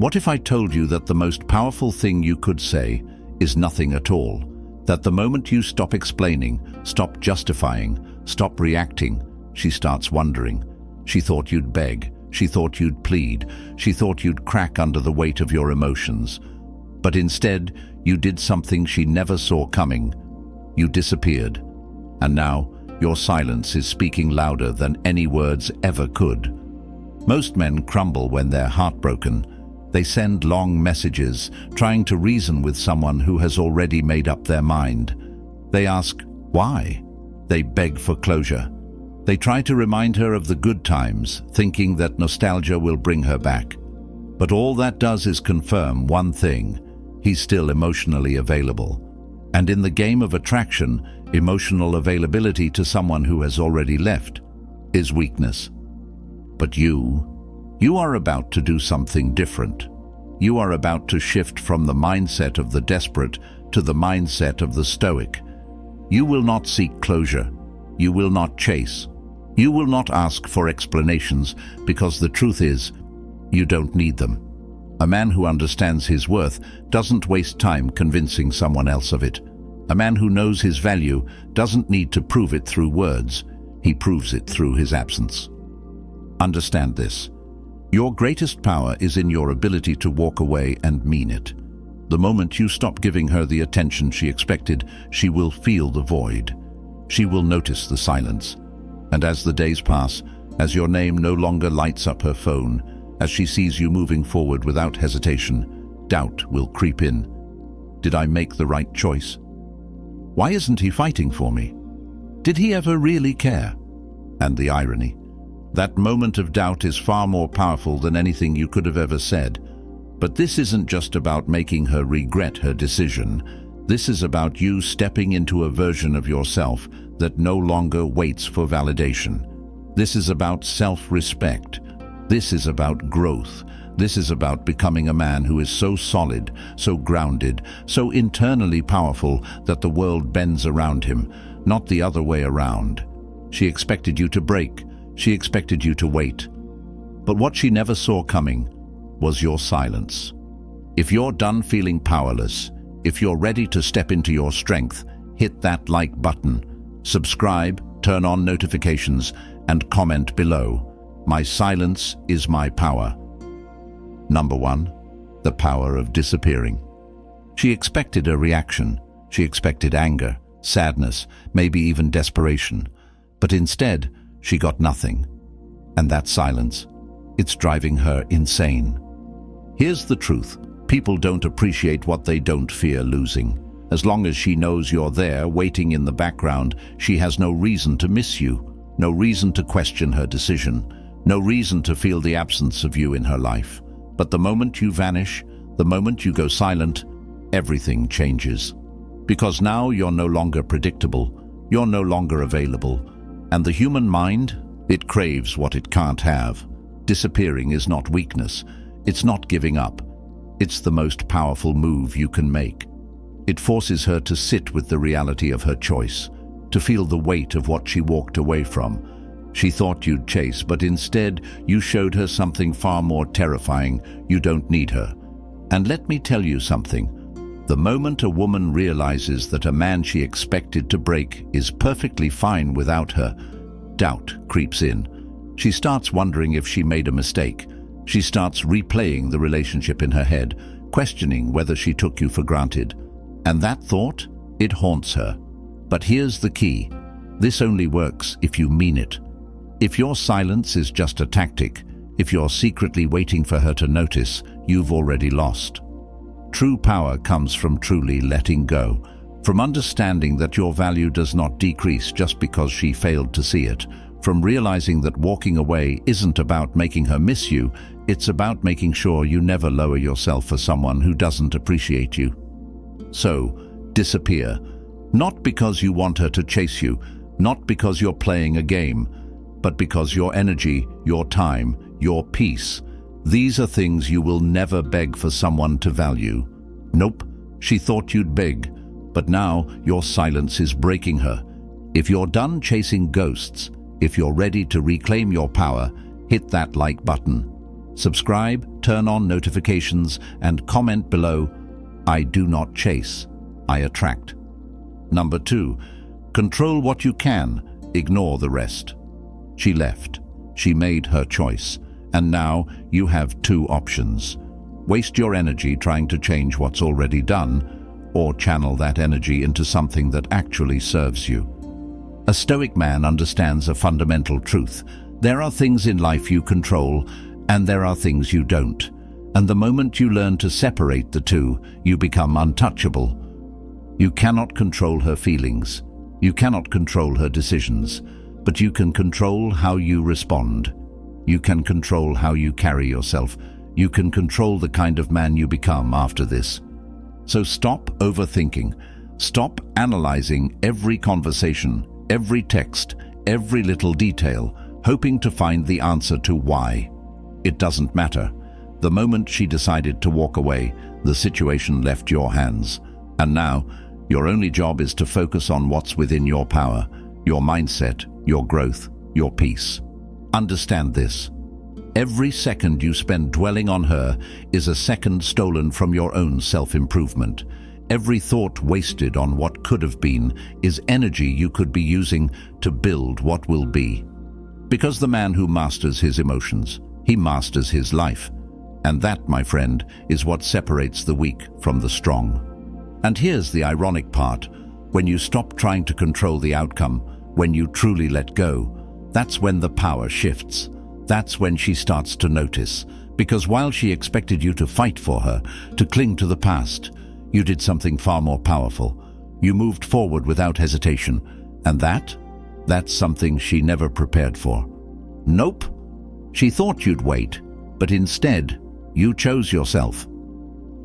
What if I told you that the most powerful thing you could say is nothing at all? That the moment you stop explaining, stop justifying, stop reacting, she starts wondering. She thought you'd beg. She thought you'd plead. She thought you'd crack under the weight of your emotions. But instead, you did something she never saw coming. You disappeared. And now, your silence is speaking louder than any words ever could. Most men crumble when they're heartbroken. They send long messages, trying to reason with someone who has already made up their mind. They ask, why? They beg for closure. They try to remind her of the good times, thinking that nostalgia will bring her back. But all that does is confirm one thing: he's still emotionally available. And in the game of attraction, emotional availability to someone who has already left is weakness. But you are about to do something different. You are about to shift from the mindset of the desperate to the mindset of the stoic. You will not seek closure. You will not chase. You will not ask for explanations, because the truth is, you don't need them. A man who understands his worth doesn't waste time convincing someone else of it. A man who knows his value doesn't need to prove it through words. He proves it through his absence. Understand this. Your greatest power is in your ability to walk away and mean it. The moment you stop giving her the attention she expected, she will feel the void. She will notice the silence. And as the days pass, as your name no longer lights up her phone, as she sees you moving forward without hesitation, doubt will creep in. Did I make the right choice? Why isn't he fighting for me? Did he ever really care? And the irony. That moment of doubt is far more powerful than anything you could have ever said. But this isn't just about making her regret her decision. This is about you stepping into a version of yourself that no longer waits for validation. This is about self-respect. This is about growth. This is about becoming a man who is so solid, so grounded, so internally powerful that the world bends around him, not the other way around. She expected you to break. She expected you to wait. But what she never saw coming was your silence. If you're done feeling powerless, if you're ready to step into your strength, hit that like button, subscribe, turn on notifications, and comment below. My silence is my power. Number 1, the power of disappearing. She expected a reaction. She expected anger, sadness, maybe even desperation. But instead, she got nothing. And that silence, it's driving her insane. Here's the truth. People don't appreciate what they don't fear losing. As long as she knows you're there, waiting in the background, she has no reason to miss you, no reason to question her decision, no reason to feel the absence of you in her life. But the moment you vanish, the moment you go silent, everything changes. Because now you're no longer predictable, you're no longer available. And the human mind, it craves what it can't have. Disappearing is not weakness. It's not giving up. It's the most powerful move you can make. It forces her to sit with the reality of her choice, to feel the weight of what she walked away from. She thought you'd chase, but instead you showed her something far more terrifying. You don't need her. And let me tell you something. The moment a woman realizes that a man she expected to break is perfectly fine without her, doubt creeps in. She starts wondering if she made a mistake. She starts replaying the relationship in her head, questioning whether she took you for granted. And that thought, it haunts her. But here's the key. This only works if you mean it. If your silence is just a tactic, if you're secretly waiting for her to notice, you've already lost. True power comes from truly letting go, from understanding that your value does not decrease just because she failed to see it, from realizing that walking away isn't about making her miss you, it's about making sure you never lower yourself for someone who doesn't appreciate you. So, disappear. Not because you want her to chase you, not because you're playing a game, but because your energy, your time, your peace, these are things you will never beg for someone to value. Nope, she thought you'd beg, but now your silence is breaking her. If you're done chasing ghosts, if you're ready to reclaim your power, hit that like button. Subscribe, turn on notifications, and comment below, I do not chase, I attract. Number 2, control what you can, ignore the rest. She left. She made her choice. And now you have 2 options. Waste your energy trying to change what's already done, or channel that energy into something that actually serves you. A Stoic man understands a fundamental truth. There are things in life you control, and there are things you don't. And the moment you learn to separate the two, you become untouchable. You cannot control her feelings. You cannot control her decisions, but you can control how you respond. You can control how you carry yourself. You can control the kind of man you become after this. So stop overthinking. Stop analyzing every conversation, every text, every little detail, hoping to find the answer to why. It doesn't matter. The moment she decided to walk away, the situation left your hands. And now, your only job is to focus on what's within your power, your mindset, your growth, your peace. Understand this. Every second you spend dwelling on her is a second stolen from your own self-improvement. Every thought wasted on what could have been is energy you could be using to build what will be. Because the man who masters his emotions, he masters his life. And that, my friend, is what separates the weak from the strong. And here's the ironic part. When you stop trying to control the outcome, when you truly let go, that's when the power shifts. That's when she starts to notice. Because while she expected you to fight for her, to cling to the past, you did something far more powerful. You moved forward without hesitation. And that's something she never prepared for. Nope. She thought you'd wait, but instead, you chose yourself.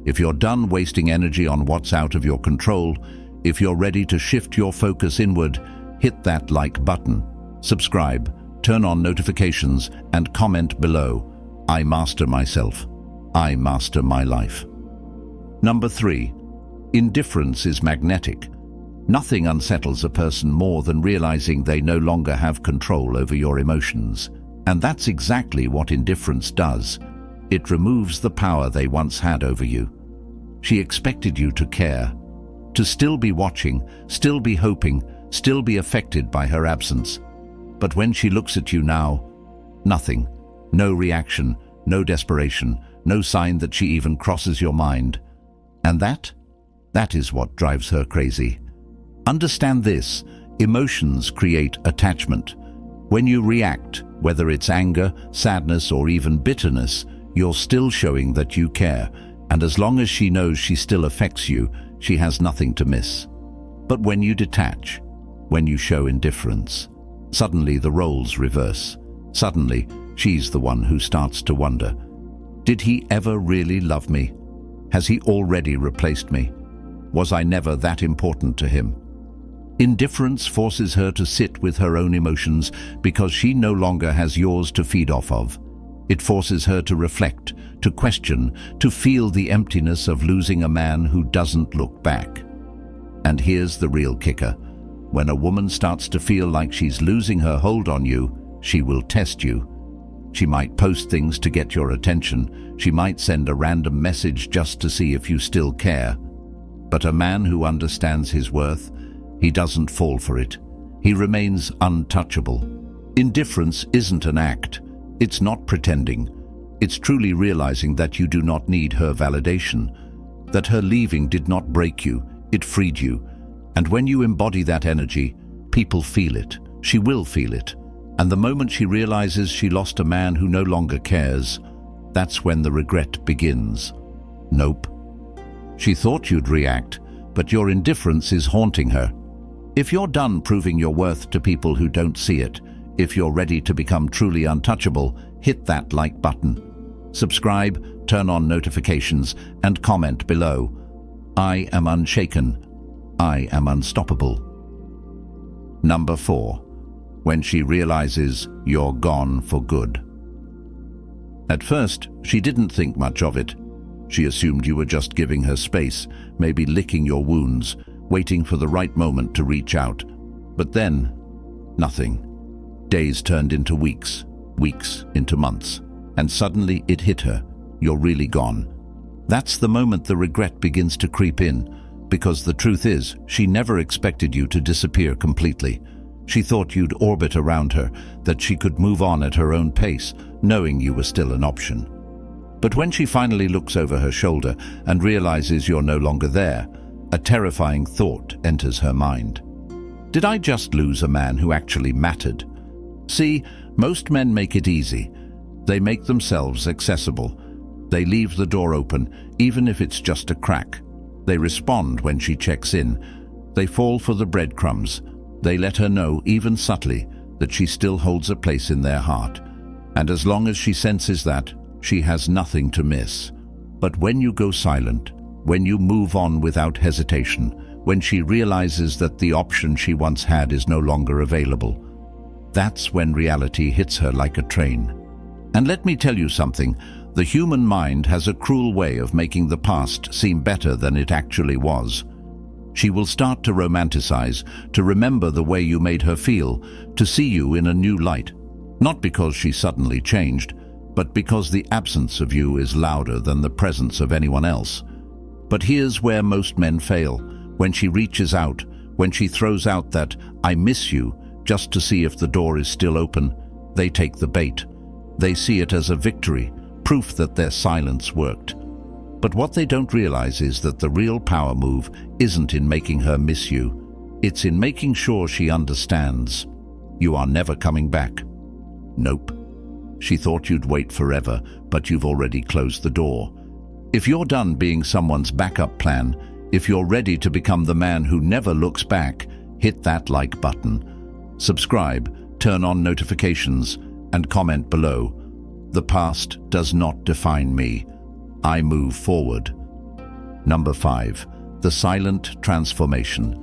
If you're done wasting energy on what's out of your control, if you're ready to shift your focus inward, hit that like button, subscribe, turn on notifications, and comment below, I master myself. I master my life. Number 3, indifference is magnetic. Nothing unsettles a person more than realizing they no longer have control over your emotions. And that's exactly what indifference does. It removes the power they once had over you. She expected you to care, to still be watching, still be hoping, still be affected by her absence. But when she looks at you now, nothing. No reaction, no desperation, no sign that she even crosses your mind. And that is what drives her crazy. Understand this, emotions create attachment. When you react, whether it's anger, sadness, or even bitterness, you're still showing that you care, and as long as she knows she still affects you, she has nothing to miss. But when you detach, when you show indifference, suddenly the roles reverse. Suddenly, she's the one who starts to wonder, did he ever really love me? Has he already replaced me? Was I never that important to him? Indifference forces her to sit with her own emotions because she no longer has yours to feed off of. It forces her to reflect, to question, to feel the emptiness of losing a man who doesn't look back. And here's the real kicker. When a woman starts to feel like she's losing her hold on you, she will test you. She might post things to get your attention. She might send a random message just to see if you still care. But a man who understands his worth, he doesn't fall for it. He remains untouchable. Indifference isn't an act. It's not pretending. It's truly realizing that you do not need her validation, that her leaving did not break you, it freed you. And when you embody that energy, people feel it. She will feel it. And the moment she realizes she lost a man who no longer cares, that's when the regret begins. Nope. She thought you'd react, but your indifference is haunting her. If you're done proving your worth to people who don't see it, if you're ready to become truly untouchable, hit that like button. Subscribe, turn on notifications, and comment below. I am unshaken. I am unstoppable. Number 4. When she realizes you're gone for good. At first, she didn't think much of it. She assumed you were just giving her space, maybe licking your wounds, waiting for the right moment to reach out. But then, nothing. Days turned into weeks, weeks into months. and suddenly it hit her. You're really gone. That's the moment the regret begins to creep in, because the truth is, she never expected you to disappear completely. She thought you'd orbit around her, that she could move on at her own pace, knowing you were still an option. But when she finally looks over her shoulder and realizes you're no longer there, a terrifying thought enters her mind. Did I just lose a man who actually mattered? See, most men make it easy. They make themselves accessible. They leave the door open, even if it's just a crack. They respond when she checks in. They fall for the breadcrumbs. They let her know, even subtly, that she still holds a place in their heart. And as long as she senses that, she has nothing to miss. But when you go silent, when you move on without hesitation, when she realizes that the option she once had is no longer available, that's when reality hits her like a train. And let me tell you something, the human mind has a cruel way of making the past seem better than it actually was. She will start to romanticize, to remember the way you made her feel, to see you in a new light. Not because she suddenly changed, but because the absence of you is louder than the presence of anyone else. But here's where most men fail. When she reaches out, when she throws out that "I miss you," just to see if the door is still open, they take the bait. They see it as a victory, proof that their silence worked. But what they don't realize is that the real power move isn't in making her miss you. It's in making sure she understands. You are never coming back. Nope. She thought you'd wait forever, but you've already closed the door. If you're done being someone's backup plan, if you're ready to become the man who never looks back, hit that like button. Subscribe, turn on notifications, and comment below. The past does not define me. I move forward. Number 5. The silent transformation.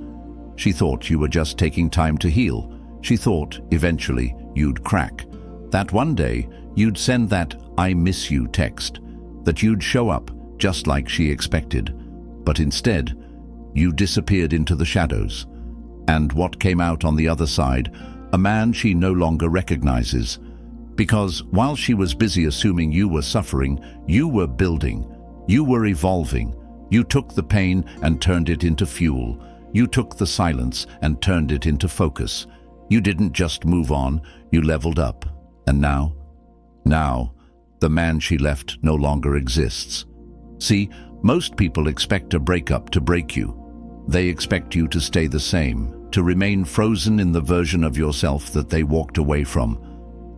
She thought you were just taking time to heal. She thought, eventually, you'd crack. That one day, you'd send that "I miss you" text. That you'd show up, just like she expected. But instead, you disappeared into the shadows. And what came out on the other side? A man she no longer recognizes. Because while she was busy assuming you were suffering, you were building. You were evolving. You took the pain and turned it into fuel. You took the silence and turned it into focus. You didn't just move on, you leveled up. And now, the man she left no longer exists. See, most people expect a breakup to break you. They expect you to stay the same, to remain frozen in the version of yourself that they walked away from.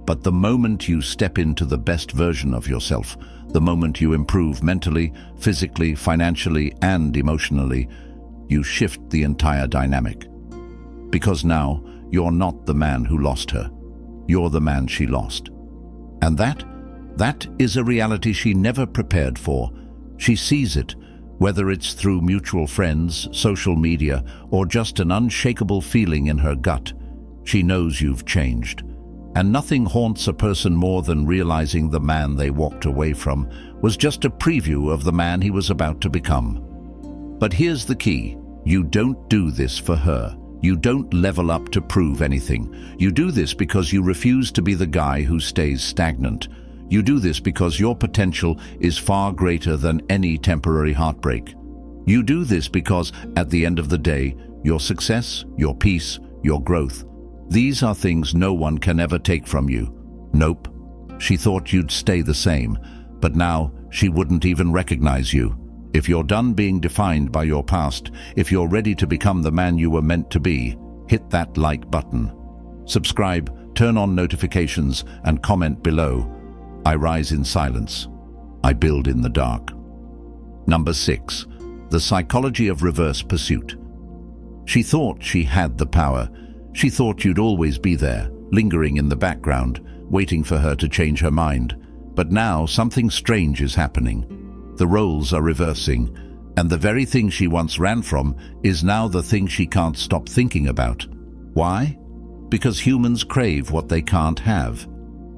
But the moment you step into the best version of yourself, the moment you improve mentally, physically, financially, and emotionally, you shift the entire dynamic. Because now, you're not the man who lost her. You're the man she lost. And that is a reality she never prepared for. She sees it, whether it's through mutual friends, social media, or just an unshakable feeling in her gut. She knows you've changed. And nothing haunts a person more than realizing the man they walked away from was just a preview of the man he was about to become. But here's the key. You don't do this for her. You don't level up to prove anything. You do this because you refuse to be the guy who stays stagnant. You do this because your potential is far greater than any temporary heartbreak. You do this because, at the end of the day, your success, your peace, your growth, these are things no one can ever take from you. Nope. She thought you'd stay the same, but now she wouldn't even recognize you. If you're done being defined by your past, if you're ready to become the man you were meant to be, hit that like button. Subscribe, turn on notifications, and comment below. I rise in silence. I build in the dark. Number 6. The psychology of reverse pursuit. She thought she had the power. She thought you'd always be there, lingering in the background, waiting for her to change her mind. But now something strange is happening. The roles are reversing, and the very thing she once ran from is now the thing she can't stop thinking about. Why? Because humans crave what they can't have.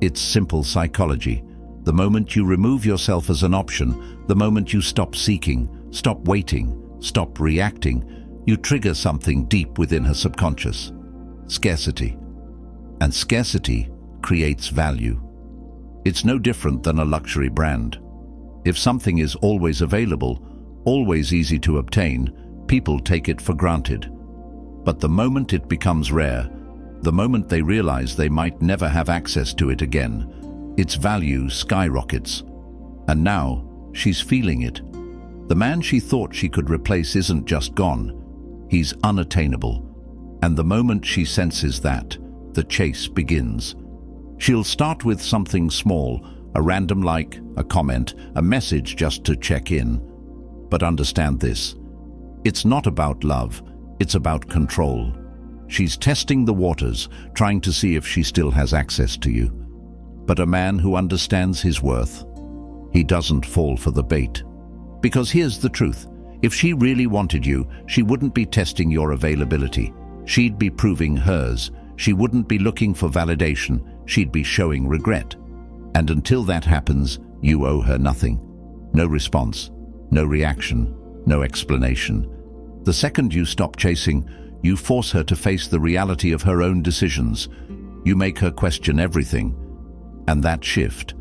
It's simple psychology. The moment you remove yourself as an option, the moment you stop seeking, stop waiting, stop reacting, you trigger something deep within her subconscious. Scarcity. And scarcity creates value. It's no different than a luxury brand. If something is always available, always easy to obtain, people take it for granted. But the moment it becomes rare, the moment they realize they might never have access to it again, its value skyrockets. And now, she's feeling it. The man she thought she could replace isn't just gone, he's unattainable. And the moment she senses that, the chase begins. She'll start with something small, a random like, a comment, a message just to check in. But understand this, it's not about love, it's about control. She's testing the waters, trying to see if she still has access to you. But a man who understands his worth, he doesn't fall for the bait. Because here's the truth, if she really wanted you, she wouldn't be testing your availability. She'd be proving hers. She wouldn't be looking for validation, she'd be showing regret. And until that happens, you owe her nothing. No response, no reaction, no explanation. The second you stop chasing, you force her to face the reality of her own decisions. You make her question everything. And that shift,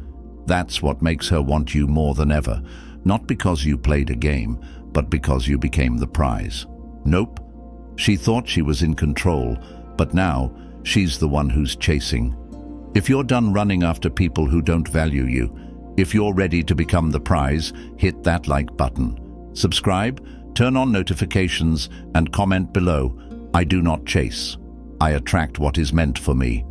that's what makes her want you more than ever. Not because you played a game, but because you became the prize. Nope. She thought she was in control, but now she's the one who's chasing. If you're done running after people who don't value you, if you're ready to become the prize, hit that like button. Subscribe, turn on notifications, and comment below, I do not chase. I attract what is meant for me.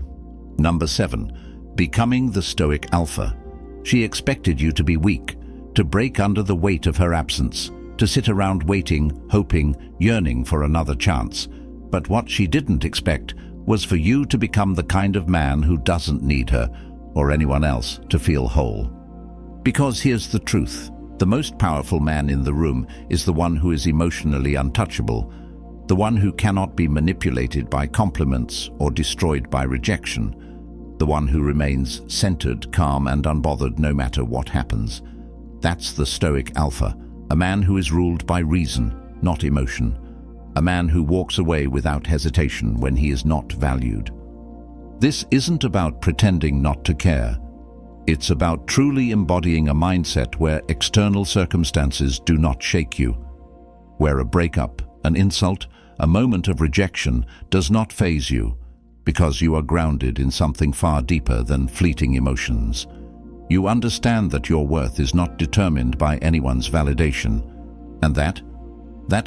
Number 7, becoming the Stoic Alpha. She expected you to be weak, to break under the weight of her absence, to sit around waiting, hoping, yearning for another chance. But what she didn't expect was for you to become the kind of man who doesn't need her, or anyone else, to feel whole. Because here's the truth, the most powerful man in the room is the one who is emotionally untouchable, the one who cannot be manipulated by compliments or destroyed by rejection, the one who remains centered, calm, and unbothered no matter what happens. That's the Stoic Alpha, a man who is ruled by reason, not emotion. A man who walks away without hesitation when he is not valued. This isn't about pretending not to care. It's about truly embodying a mindset where external circumstances do not shake you, where a breakup, an insult, a moment of rejection does not faze you, because you are grounded in something far deeper than fleeting emotions. You understand that your worth is not determined by anyone's validation, and that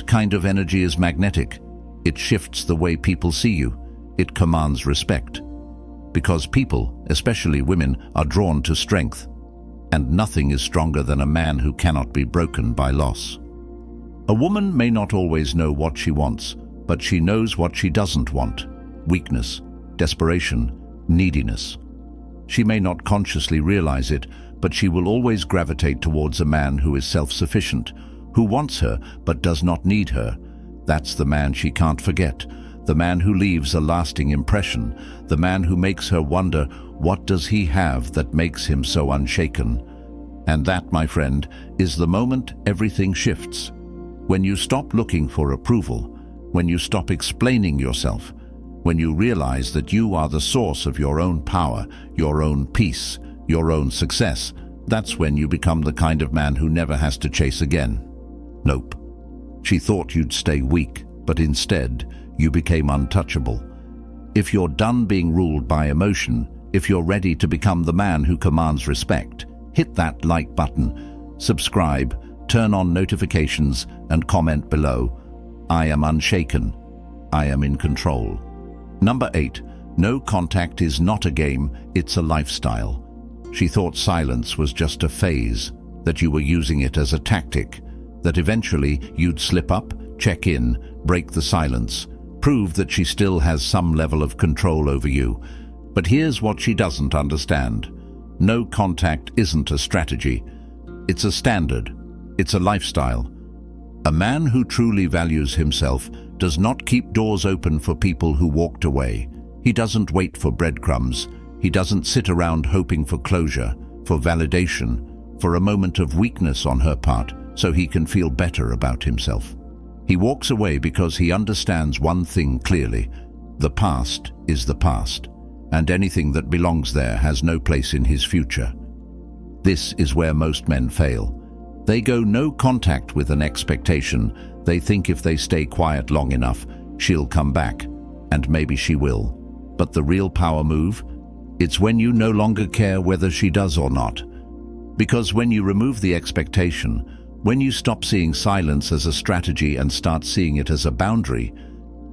kind of energy is magnetic. It shifts the way people see you. It commands respect. Because people, especially women, are drawn to strength. And nothing is stronger than a man who cannot be broken by loss. A woman may not always know what she wants, but she knows what she doesn't want. Weakness, desperation, neediness. She may not consciously realize it, but she will always gravitate towards a man who is self-sufficient, who wants her but does not need her. That's the man she can't forget, the man who leaves a lasting impression, the man who makes her wonder, what does he have that makes him so unshaken? And that, my friend, is the moment everything shifts. When you stop looking for approval, when you stop explaining yourself, when you realize that you are the source of your own power, your own peace, your own success, that's when you become the kind of man who never has to chase again. Nope. She thought you'd stay weak, but instead, you became untouchable. If you're done being ruled by emotion, if you're ready to become the man who commands respect, hit that like button, subscribe, turn on notifications, and comment below. I am unshaken. I am in control. Number 8, no contact is not a game, it's a lifestyle. She thought silence was just a phase, that you were using it as a tactic, that eventually you'd slip up, check in, break the silence, prove that she still has some level of control over you. But here's what she doesn't understand. No contact isn't a strategy. It's a standard. It's a lifestyle. A man who truly values himself does not keep doors open for people who walked away. He doesn't wait for breadcrumbs. He doesn't sit around hoping for closure, for validation, for a moment of weakness on her part, so he can feel better about himself. He walks away because he understands one thing clearly. The past is the past. and anything that belongs there has no place in his future. This is where most men fail. They go no contact with an expectation. They think if they stay quiet long enough, she'll come back, and maybe she will. But the real power move? It's when you no longer care whether she does or not. Because when you remove the expectation, when you stop seeing silence as a strategy and start seeing it as a boundary,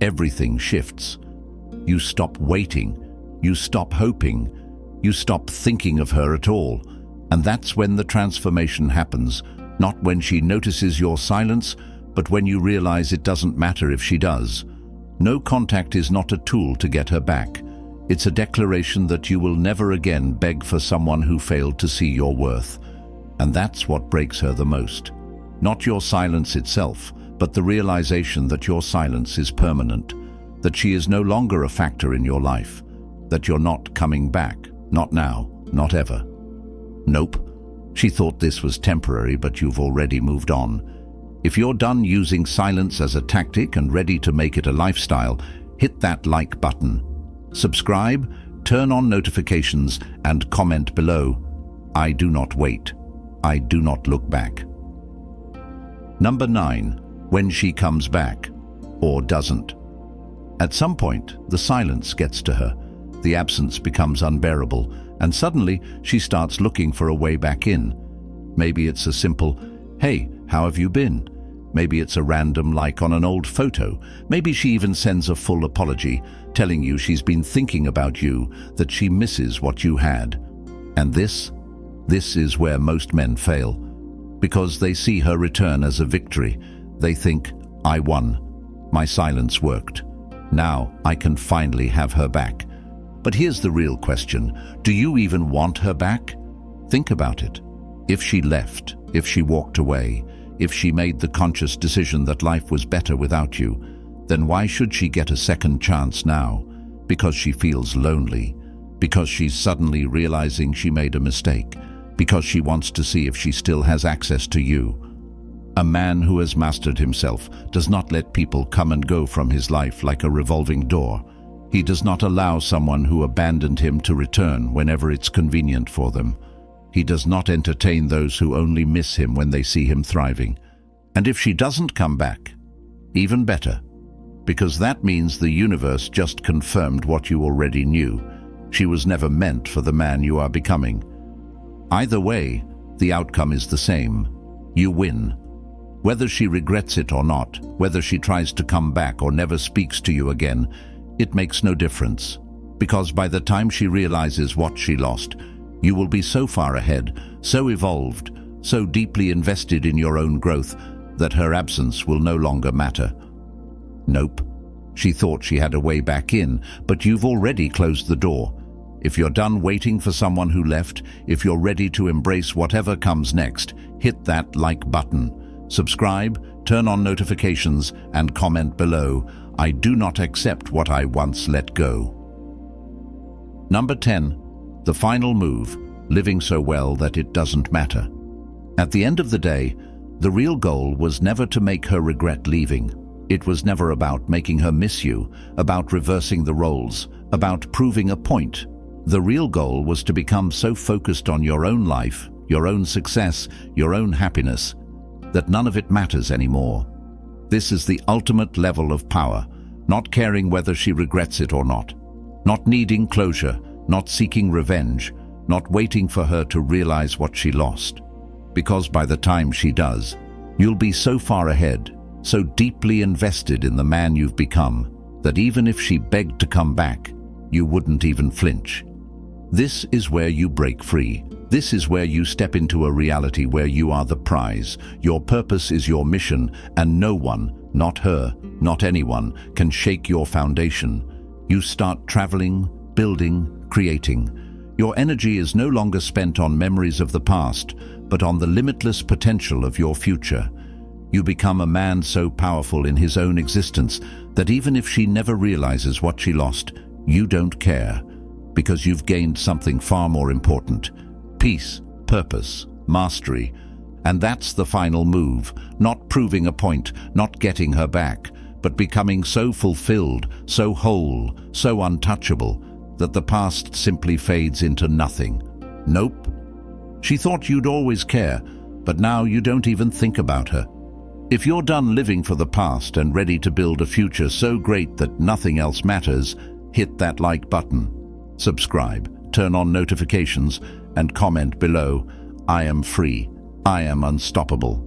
everything shifts. You stop waiting, you stop hoping, you stop thinking of her at all. And that's when the transformation happens, not when she notices your silence, but when you realize it doesn't matter if she does. No contact is not a tool to get her back. It's a declaration that you will never again beg for someone who failed to see your worth. And that's what breaks her the most. Not your silence itself, but the realization that your silence is permanent, that she is no longer a factor in your life, that you're not coming back, not now, not ever. Nope. She thought this was temporary, but you've already moved on. If you're done using silence as a tactic and ready to make it a lifestyle, hit that like button. Subscribe, turn on notifications, and comment below. I do not wait. I do not look back. Number 9. When she comes back, or doesn't. At some point, the silence gets to her. The absence becomes unbearable, and suddenly she starts looking for a way back in. Maybe it's a simple, "Hey, how have you been?" Maybe it's a random like on an old photo. Maybe she even sends a full apology, telling you she's been thinking about you, that she misses what you had. And this is where most men fail. Because they see her return as a victory. They think, I won. My silence worked. Now I can finally have her back. But here's the real question. Do you even want her back? Think about it. If she left, if she walked away, if she made the conscious decision that life was better without you, then why should she get a second chance now? Because she feels lonely, because she's suddenly realizing she made a mistake, because she wants to see if she still has access to you. A man who has mastered himself does not let people come and go from his life like a revolving door. He does not allow someone who abandoned him to return whenever it's convenient for them. He does not entertain those who only miss him when they see him thriving. And if she doesn't come back, even better, because that means the universe just confirmed what you already knew. She was never meant for the man you are becoming. Either way, the outcome is the same. You win. Whether she regrets it or not, whether she tries to come back or never speaks to you again, it makes no difference. Because by the time she realizes what she lost, you will be so far ahead, so evolved, so deeply invested in your own growth that her absence will no longer matter. Nope. She thought she had a way back in, but you've already closed the door. If you're done waiting for someone who left, if you're ready to embrace whatever comes next, hit that like button. Subscribe, turn on notifications, and comment below. I do not accept what I once let go. Number 10. The final move, living so well that it doesn't matter. At the end of the day, the real goal was never to make her regret leaving. It was never about making her miss you, about reversing the roles, about proving a point. The real goal was to become so focused on your own life, your own success, your own happiness, that none of it matters anymore. This is the ultimate level of power, not caring whether she regrets it or not needing closure, not seeking revenge, not waiting for her to realize what she lost. Because by the time she does, you'll be so far ahead, so deeply invested in the man you've become, that even if she begged to come back, you wouldn't even flinch. This is where you break free. This is where you step into a reality where you are the prize. Your purpose is your mission, and no one, not her, not anyone, can shake your foundation. You start traveling, building, creating. Your energy is no longer spent on memories of the past, but on the limitless potential of your future. You become a man so powerful in his own existence that even if she never realizes what she lost, you don't care, because you've gained something far more important: peace, purpose, mastery. And that's the final move, not proving a point, not getting her back, but becoming so fulfilled, so whole, so untouchable, that the past simply fades into nothing. Nope. She thought you'd always care, but now you don't even think about her. If you're done living for the past and ready to build a future so great that nothing else matters, hit that like button, subscribe, turn on notifications, and comment below, "I am free. I am unstoppable."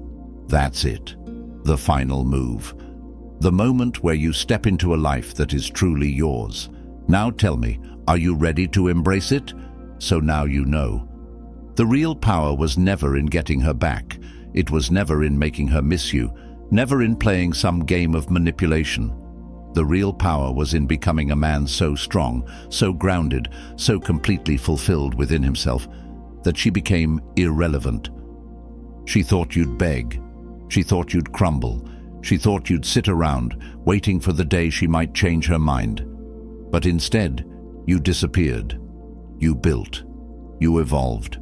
That's it. The final move. The moment where you step into a life that is truly yours. Now tell me, are you ready to embrace it? So now you know. The real power was never in getting her back. It was never in making her miss you, never in playing some game of manipulation. The real power was in becoming a man so strong, so grounded, so completely fulfilled within himself, that she became irrelevant. She thought you'd beg. She thought you'd crumble. She thought you'd sit around, waiting for the day she might change her mind. But instead, you disappeared. You built. You evolved.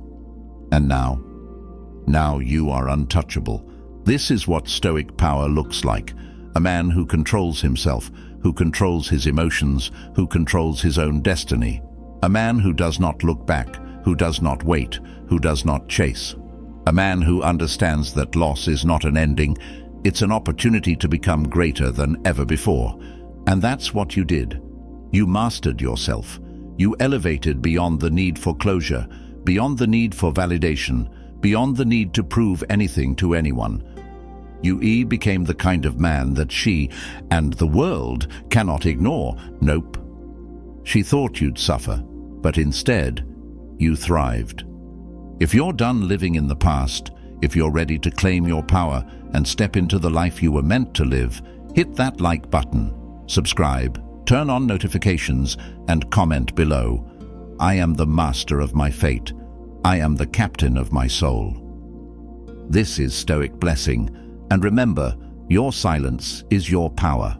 And now you are untouchable. This is what Stoic power looks like. A man who controls himself, who controls his emotions, who controls his own destiny. A man who does not look back, who does not wait, who does not chase. A man who understands that loss is not an ending, it's an opportunity to become greater than ever before. And that's what you did. You mastered yourself. You elevated beyond the need for closure, beyond the need for validation, beyond the need to prove anything to anyone. You became the kind of man that she and the world cannot ignore. Nope. She thought you'd suffer, but instead, you thrived. If you're done living in the past, if you're ready to claim your power and step into the life you were meant to live, hit that like button, subscribe, turn on notifications, and comment below. I am the master of my fate. I am the captain of my soul. This is Stoic Blessing, and remember, your silence is your power.